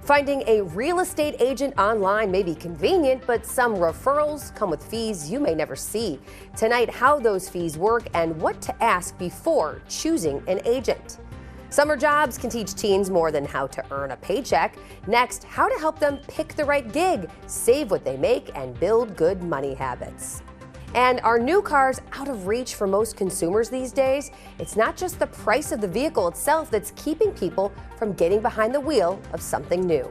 Finding a real estate agent online may be convenient, but some referrals come with fees you may never see. Tonight, how those fees work and what to ask before choosing an agent. Summer jobs can teach teens more than how to earn a paycheck. Next, how to help them pick the right gig, save what they make, and build good money habits. And are new cars out of reach for most consumers these days? It's not just the price of the vehicle itself that's keeping people from getting behind the wheel of something new.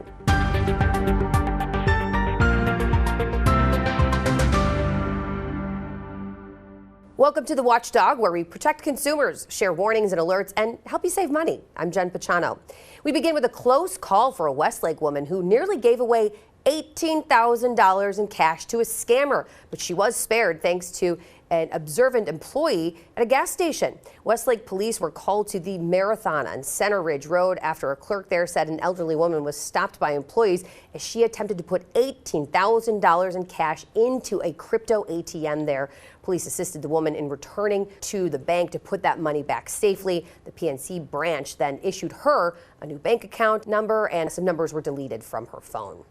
Welcome to the Watchdog, where we protect consumers, share warnings and alerts, and help you save money. I'm Jen Pachano. We begin with a close call for a Westlake woman who nearly gave away $18,000 in cash to a scammer, but she was spared thanks to an observant employee at a gas station. Westlake police were called to the Marathon on Center Ridge Road after a clerk there said an elderly woman was stopped by employees as she attempted to put $18,000 in cash into a crypto ATM there. Police assisted the woman in returning to the bank to put that money back safely. The PNC branch then issued her a new bank account number, and some numbers were deleted from her phone.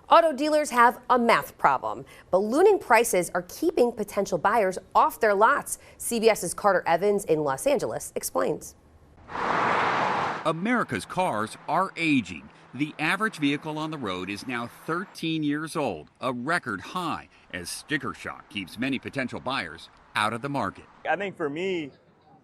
Auto dealers have a math problem. Ballooning prices are keeping potential buyers off their lots. CBS's Carter Evans in Los Angeles explains. America's cars are aging. The average vehicle on the road is now 13 years old, a record high, as sticker shock keeps many potential buyers out of the market. I think for me,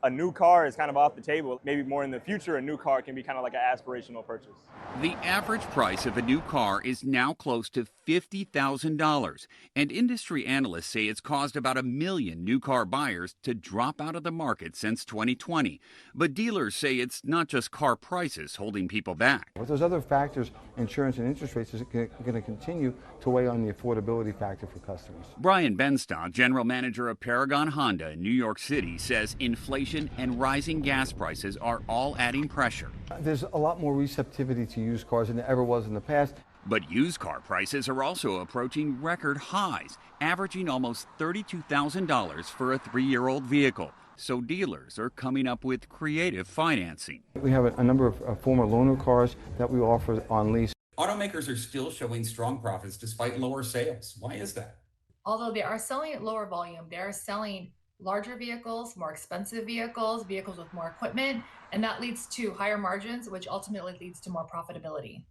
a new car is kind of off the table. Maybe more in the future, a new car can be kind of like an aspirational purchase. The average price of a new car is now close to $50,000, and industry analysts say it's caused about 1 million new car buyers to drop out of the market since 2020. But dealers say it's not just car prices holding people back. With those other factors, insurance and interest rates, is going to continue to weigh on the affordability factor for customers. Brian Benstock, general manager of Paragon Honda in New York City, says inflation and rising gas prices are all adding pressure. There's a lot more receptivity to used cars than there ever was in the past. But used car prices are also approaching record highs, averaging almost $32,000 for a 3-year-old vehicle. So dealers are coming up with creative financing. We have a number of former loaner cars that we offer on lease. Automakers are still showing strong profits despite lower sales. Why is that? Although they are selling at lower volume, they are selling larger vehicles, more expensive vehicles, vehicles with more equipment, and that leads to higher margins, which ultimately leads to more profitability.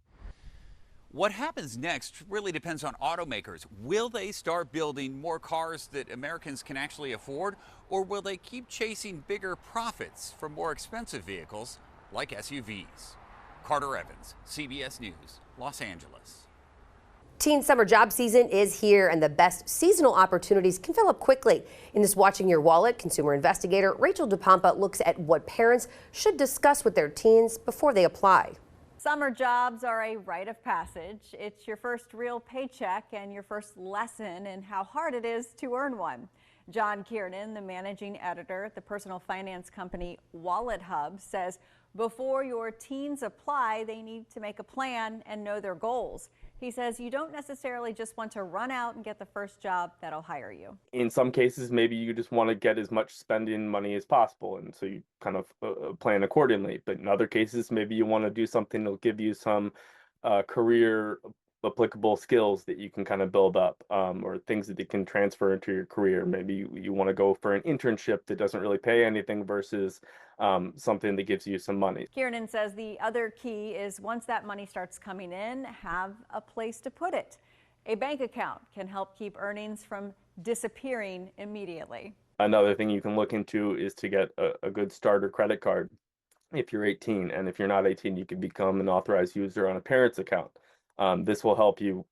What happens next really depends on automakers. Will they start building more cars that Americans can actually afford, or will they keep chasing bigger profits from more expensive vehicles like SUVs? Carter Evans, CBS News, Los Angeles. Teen summer job season is here, and the best seasonal opportunities can fill up quickly. In this Watching Your Wallet, consumer investigator Rachel DePompa looks at what parents should discuss with their teens before they apply. Summer jobs are a rite of passage. It's your first real paycheck and your first lesson in how hard it is to earn one. John Kiernan, the managing editor at the personal finance company Wallet Hub, says before your teens apply, they need to make a plan and know their goals. He says you don't necessarily just want to run out and get the first job that'll hire you. In some cases, maybe you just want to get as much spending money as possible, and so you kind of plan accordingly. But in other cases, maybe you want to do something that'll give you some career applicable skills that you can kind of build up, or things that you can transfer into your career. Maybe you want to go for an internship that doesn't really pay anything versus something that gives you some money. Kiernan says the other key is once that money starts coming in, have a place to put it. A bank account can help keep earnings from disappearing immediately. Another thing you can look into is to get a good starter credit card if you're 18, and if you're not 18, you can become an authorized user on a parent's account. This will help you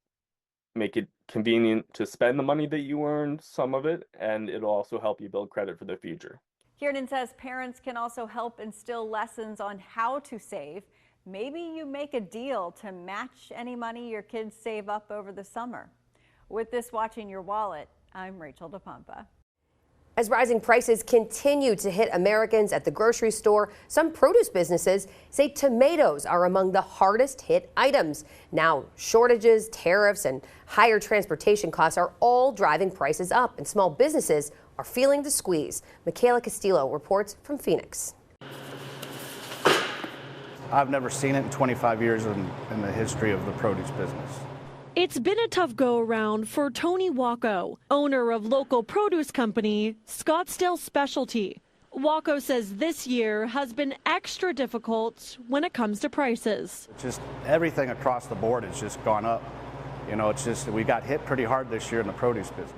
make it convenient to spend the money that you earned, some of it, and it'll also help you build credit for the future. Kiernan says parents can also help instill lessons on how to save. Maybe you make a deal to match any money your kids save up over the summer. With this Watching Your Wallet, I'm Rachel DePompa. As rising prices continue to hit Americans at the grocery store, some produce businesses say tomatoes are among the hardest hit items. Now, shortages, tariffs, and higher transportation costs are all driving prices up, and small businesses are feeling the squeeze. Michaela Castillo reports from Phoenix. I've never seen it in 25 years in the history of the produce business. It's been a tough go-around for Tony Wacko, owner of local produce company Scottsdale Specialty. Wacko says this year has been extra difficult when it comes to prices. Just everything across the board has just gone up. You know, it's just, we got hit pretty hard this year in the produce business.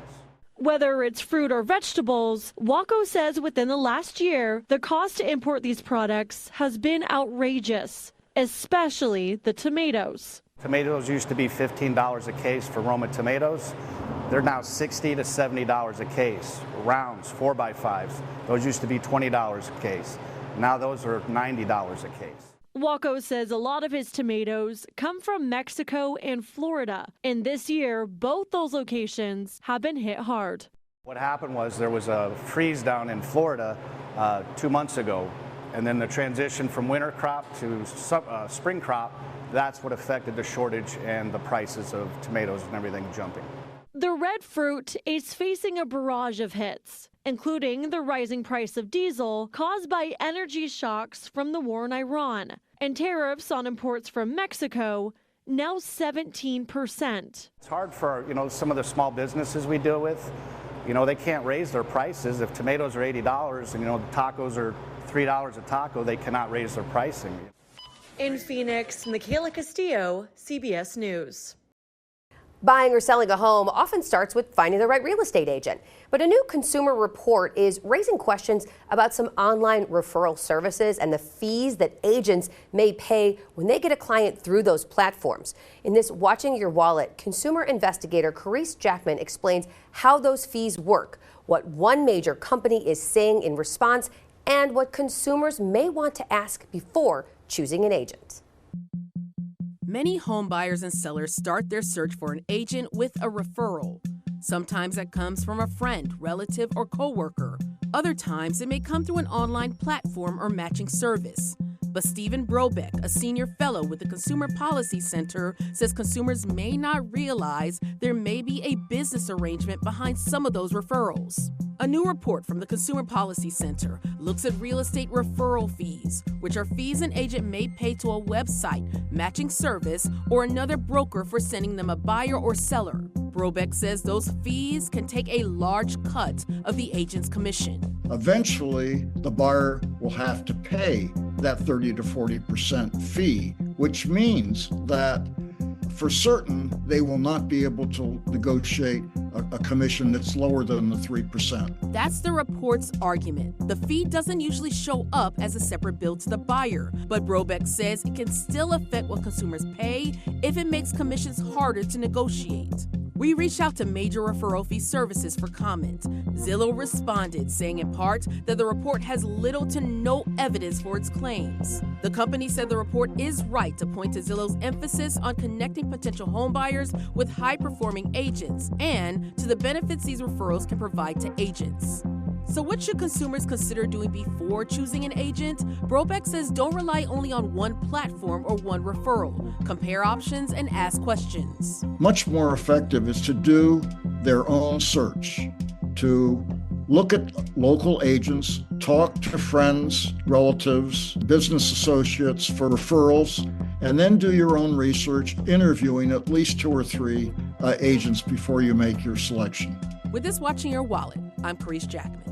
Whether it's fruit or vegetables, Wacko says within the last year, the cost to import these products has been outrageous, especially the tomatoes. Tomatoes used to be $15 a case for Roma tomatoes. They're now $60 to $70 a case. Rounds, 4x5s, those used to be $20 a case. Now those are $90 a case. Wacko says a lot of his tomatoes come from Mexico and Florida. And this year, both those locations have been hit hard. What happened was there was a freeze down in Florida 2 months ago. And then the transition from winter crop to spring crop, that's what affected the shortage and the prices of tomatoes and everything jumping. The red fruit is facing a barrage of hits, including the rising price of diesel caused by energy shocks from the war in Iran and tariffs on imports from Mexico, now 17%. It's hard for, some of the small businesses we deal with. They can't raise their prices. If tomatoes are $80 and, tacos are $3 a taco, they cannot raise their pricing. In Phoenix, Michaela Castillo, CBS News. Buying or selling a home often starts with finding the right real estate agent. But a new consumer report is raising questions about some online referral services and the fees that agents may pay when they get a client through those platforms. In this Watching Your Wallet, consumer investigator Carice Jackman explains how those fees work, what one major company is saying in response, and what consumers may want to ask before choosing an agent. Many home buyers and sellers start their search for an agent with a referral. Sometimes that comes from a friend, relative, or coworker. Other times it may come through an online platform or matching service. But Stephen Brobeck, a senior fellow with the Consumer Policy Center, says consumers may not realize there may be a business arrangement behind some of those referrals. A new report from the Consumer Policy Center looks at real estate referral fees, which are fees an agent may pay to a website, matching service, or another broker for sending them a buyer or seller. Brobeck says those fees can take a large cut of the agent's commission. Eventually, the buyer will have to pay that 30 to 40% fee, which means that for certain, they will not be able to negotiate a commission that's lower than the 3%. That's the report's argument. The fee doesn't usually show up as a separate bill to the buyer, but Brobeck says it can still affect what consumers pay if it makes commissions harder to negotiate. We reached out to major referral fee services for comment. Zillow responded, saying in part that the report has little to no evidence for its claims. The company said the report is right to point to Zillow's emphasis on connecting potential homebuyers with high-performing agents and to the benefits these referrals can provide to agents. So what should consumers consider doing before choosing an agent? Brobeck says don't rely only on one platform or one referral. Compare options and ask questions. Much more effective is to do their own search, to look at local agents, talk to friends, relatives, business associates for referrals, and then do your own research, interviewing at least 2 or 3 agents before you make your selection. With this Watching Your Wallet, I'm Carice Jackman.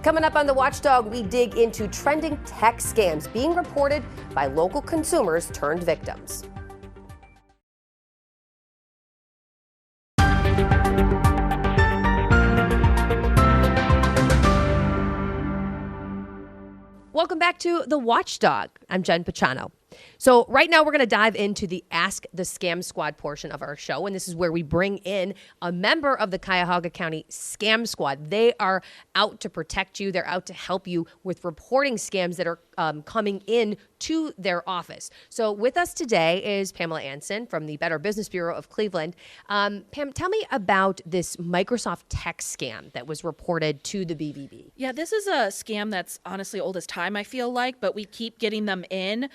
Coming up on the Watchdog, we dig into trending tech scams being reported by local consumers turned victims. Welcome back to the Watchdog. I'm Jen Pachano. So right now we're going to dive into the Ask the Scam Squad portion of our show, and this is where we bring in a member of the Cuyahoga County Scam Squad. They are out to protect you. They're out to help you with reporting scams that are coming in to their office. So with us today is Pamela Anson from the Better Business Bureau of Cleveland. Pam, tell me about this Microsoft tech scam that was reported to the BBB. Yeah, this is a scam that's honestly old as time, I feel like, but we keep getting them in.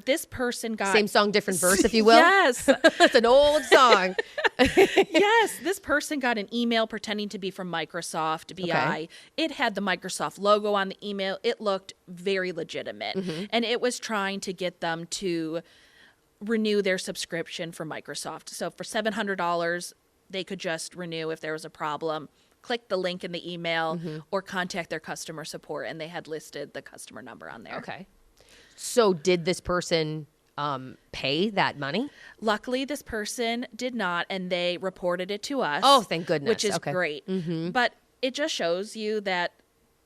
This person got same song, different verse, if you will. Yes, it's an old song. Yes, this person got an email pretending to be from Microsoft BI. Okay. It had the Microsoft logo on the email. It looked very legitimate, and it was trying to get them to renew their subscription for Microsoft. So for $700, they could just renew if there was a problem. Click the link in the email or contact their customer support, and they had listed the customer number on there. Okay. So did this person pay that money? Luckily, this person did not, and they reported it to us. Oh, thank goodness. Which is Okay. great. But it just shows you that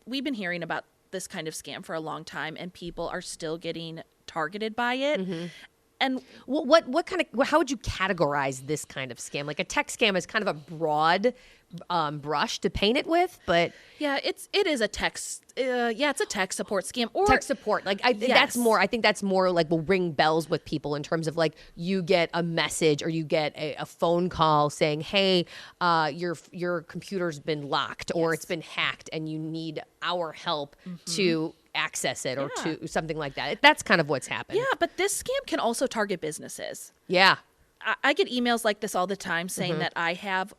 we've been hearing about this kind of scam for a long time, and people are still getting targeted by it. And what kind of, how would you categorize this kind of scam? Like a tech scam is kind of a broad brush to paint it with, but yeah, it is a tech. It's a tech support scam or tech support. Like I think that's more. I think that's more like will ring bells with people in terms of like you get a message or you get a phone call saying, "Hey, your computer's been locked or it's been hacked, and you need our help to access it or to something like that." That's kind of what's happened. Yeah, but this scam can also target businesses. Yeah, I get emails like this all the time saying that I have,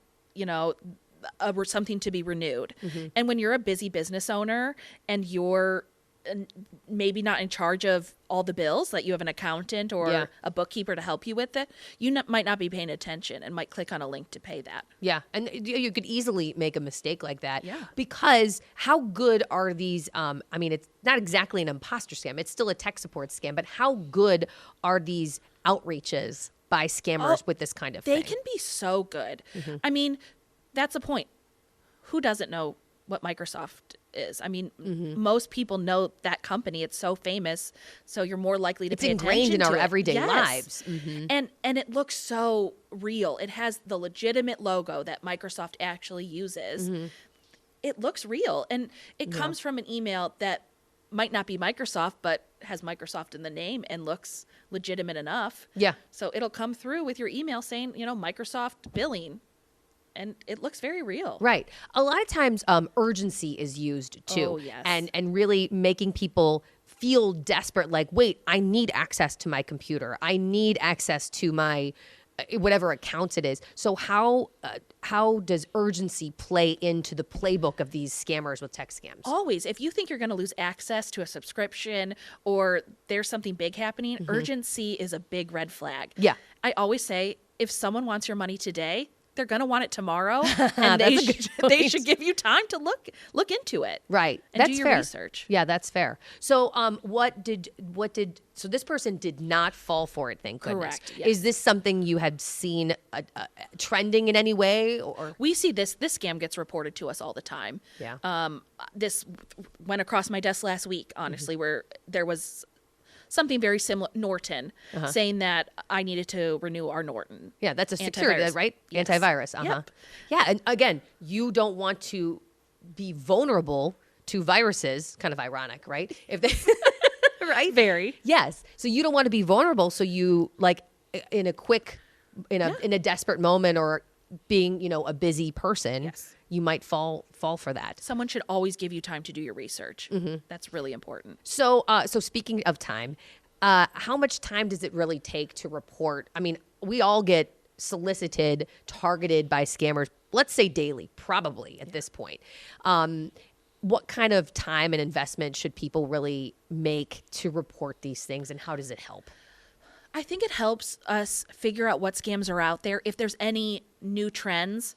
something to be renewed. And when you're a busy business owner and you're maybe not in charge of all the bills, that you have an accountant or a bookkeeper to help you with it, you might not be paying attention and might click on a link to pay that. Yeah, and you could easily make a mistake like that. Yeah. Because how good are these, I mean, it's not exactly an imposter scam. It's still a tech support scam. But how good are these outreaches by scammers with this kind of thing? They can be so good. I mean, that's the point. Who doesn't know what Microsoft is? I mean, most people know that company. It's so famous, so you're more likely to pay attention to it. It's ingrained in our Yes. everyday lives. And it looks so real. It has the legitimate logo that Microsoft actually uses. It looks real, and it comes from an email that might not be Microsoft, but has Microsoft in the name and looks legitimate enough. Yeah. So it'll come through with your email saying, Microsoft billing. And it looks very real. Right. A lot of times urgency is used too. Oh, yes. And really making people feel desperate, like, wait, I need access to my computer. I need access to my whatever account it is. So how does urgency play into the playbook of these scammers with tech scams? Always. If you think you're going to lose access to a subscription or there's something big happening, urgency is a big red flag. Yeah. I always say, if someone wants your money today, they're going to want it tomorrow, and they should give you time to look into it. Right. And That's do your fair. research. Yeah, that's fair. So so this person did not fall for it, thank goodness. Correct, yes. Is this something you had seen trending in any way, or? We see this scam gets reported to us all the time. Yeah. This went across my desk last week, honestly, where there was something very similar, Norton, saying that I needed to renew our Norton. Yeah, that's a security, antivirus. right? Yes. Antivirus. Yep. Yeah, and again, you don't want to be vulnerable to viruses. Kind of ironic, right? If they, right? Very. Yes. So you don't want to be vulnerable. So you in a desperate moment or being a busy person, you might fall for that. Someone should always give you time to do your research. That's really important. So speaking of time, how much time does it really take to report? I mean, we all get solicited, targeted by scammers, let's say daily, probably at this point. What kind of time and investment should people really make to report these things, and how does it help? I think it helps us figure out what scams are out there. If there's any new trends,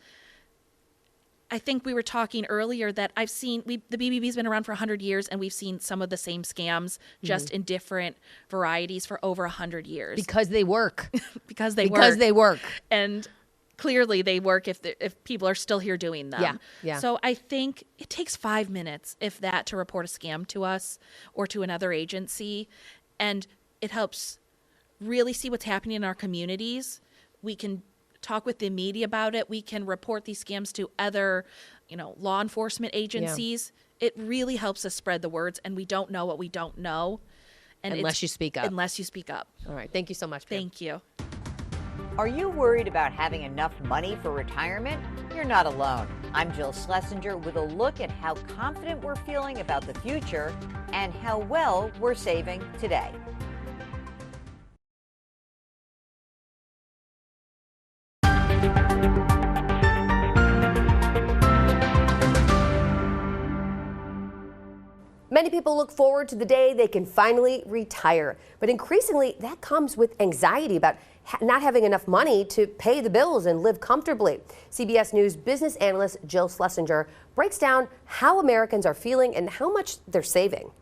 I think we were talking earlier that I've seen the BBB's been around for 100 years, and we've seen some of the same scams just in different varieties for over 100 years. Because they work. Because they work. And clearly they work if people are still here doing them. Yeah. So I think it takes 5 minutes, if that, to report a scam to us or to another agency, and it helps really see what's happening in our communities. We can talk with the media about it. We can report these scams to other, law enforcement agencies. It really helps us spread the words, and we don't know what we don't know. And unless you speak up. Unless you speak up. All right. Thank you so much, Pam. Thank you. Are you worried about having enough money for retirement? You're not alone. I'm Jill Schlesinger with a look at how confident we're feeling about the future and how well we're saving today. Many people look forward to the day they can finally retire, but increasingly that comes with anxiety about not having enough money to pay the bills and live comfortably. CBS News business analyst Jill Schlesinger breaks down how Americans are feeling and how much they're saving.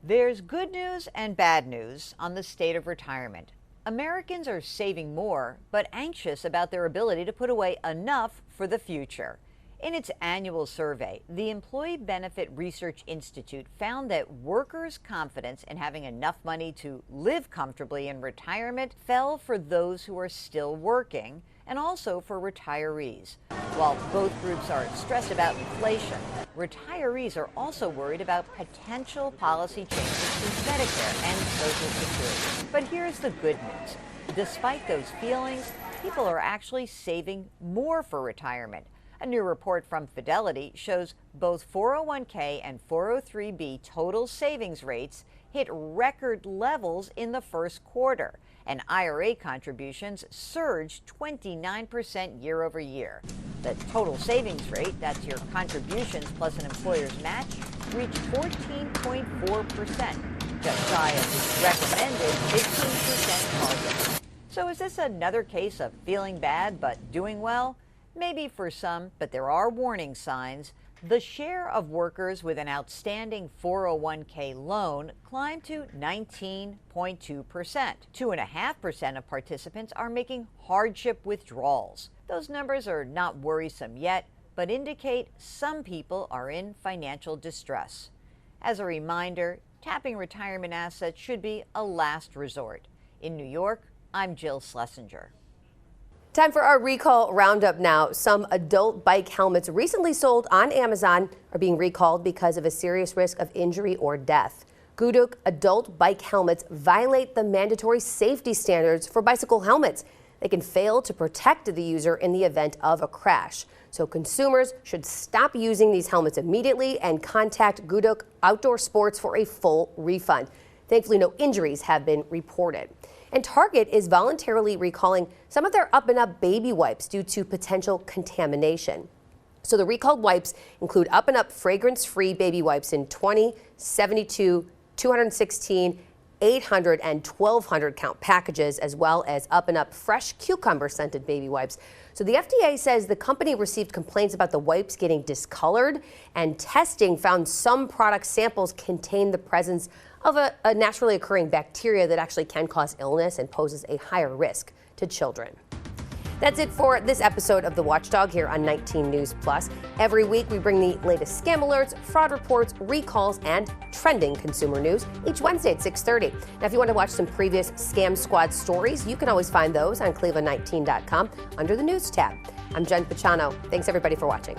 There's good news and bad news on the state of retirement. Americans are saving more, but anxious about their ability to put away enough for the future. In its annual survey, the Employee Benefit Research Institute found that workers' confidence in having enough money to live comfortably in retirement fell for those who are still working and also for retirees. While both groups are stressed about inflation, retirees are also worried about potential policy changes to Medicare and Social Security. But here's the good news. Despite those feelings, people are actually saving more for retirement. A new report from Fidelity shows both 401k and 403b total savings rates hit record levels in the first quarter, and IRA contributions surged 29% year over year. The total savings rate, that's your contributions plus an employer's match, reached 14.4%, just shy of the recommended 15% target. So is this another case of feeling bad but doing well? Maybe for some, but there are warning signs. The share of workers with an outstanding 401k loan climbed to 19.2%. 2.5% of participants are making hardship withdrawals. Those numbers are not worrisome yet, but indicate some people are in financial distress. As a reminder, tapping retirement assets should be a last resort. In New York, I'm Jill Schlesinger. Time for our recall roundup now. Some adult bike helmets recently sold on Amazon are being recalled because of a serious risk of injury or death. Guduk adult bike helmets violate the mandatory safety standards for bicycle helmets. They can fail to protect the user in the event of a crash. So consumers should stop using these helmets immediately and contact Guduk Outdoor Sports for a full refund. Thankfully, no injuries have been reported. And Target is voluntarily recalling some of their Up and Up baby wipes due to potential contamination. So the recalled wipes include Up and Up fragrance-free baby wipes in 20, 72, 216, 800 and 1200 count packages, as well as Up and Up fresh cucumber scented baby wipes. So the FDA says the company received complaints about the wipes getting discolored, and testing found some product samples contain the presence of a naturally occurring bacteria that actually can cause illness and poses a higher risk to children. That's it for this episode of The Watchdog here on 19 News Plus. Every week we bring the latest scam alerts, fraud reports, recalls, and trending consumer news each Wednesday at 6:30. Now, if you want to watch some previous Scam Squad stories, you can always find those on cleveland19.com under the News tab. I'm Jen Pachano. Thanks everybody for watching.